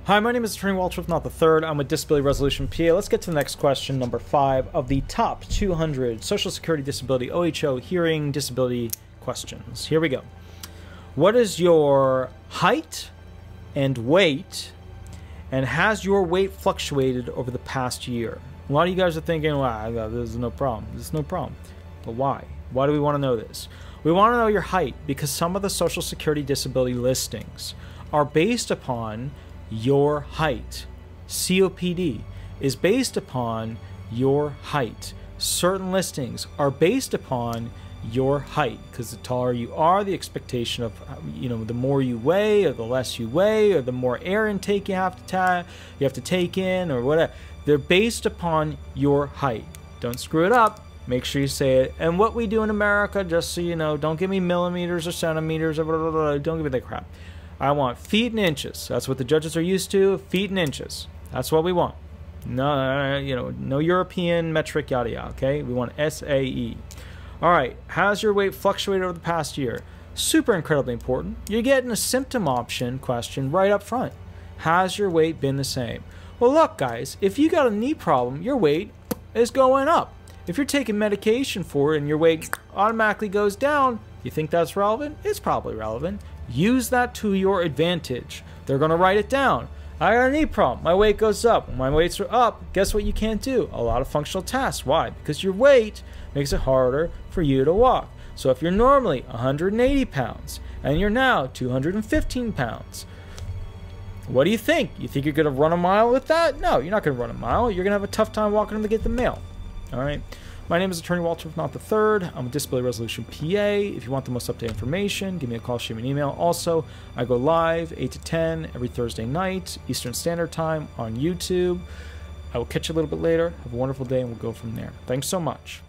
Hi, my name is Attorney Walter Rudolph Hnot III. I'm with Disability Resolution PA. Let's get to the next question, number 5 of the top 200 Social Security Disability OHO hearing disability questions. Here we go. What is your height and weight, and has your weight fluctuated over the past year? A lot of you guys are thinking, wow, this is no problem. This is no problem. But why? Why do we want to know this? We want to know your height because some of the Social Security disability listings are based upon your height. COPD is based upon your height. Certain listings are based upon your height because the taller you are, the expectation of, the more you weigh or the less you weigh or the more air intake you have to take in or whatever. They're based upon your height. Don't screw it up. Make sure you say it. And what we do in America, just so you know, don't give me millimeters or centimeters or blah, blah, blah, don't give me that crap. I want feet and inches. That's what the judges are used to, feet and inches. That's what we want. No, no European metric, yada yada, okay? We want SAE. All right, how's your weight fluctuated over the past year? Super incredibly important. You're getting a symptom option question right up front. Has your weight been the same? Well, look, guys, if you got a knee problem, your weight is going up. If you're taking medication for it and your weight automatically goes down, you think that's relevant? It's probably relevant. Use that to your advantage. They're going to write it down. I got a knee problem. My weight goes up. When my weights are up, guess what you can't do? A lot of functional tasks. Why? Because your weight makes it harder for you to walk. So if you're normally 180 pounds and you're now 215 pounds, what do you think? You think you're going to run a mile with that? No, you're not going to run a mile. You're going to have a tough time walking to get the mail. All right. My name is Attorney Walter Rudolph Hnot III. I'm with Disability Resolution PA. If you want the most up-to-date information, give me a call, shoot me an email. Also, I go live 8 to 10 every Thursday night, Eastern Standard Time on YouTube. I will catch you a little bit later. Have a wonderful day, and we'll go from there. Thanks so much.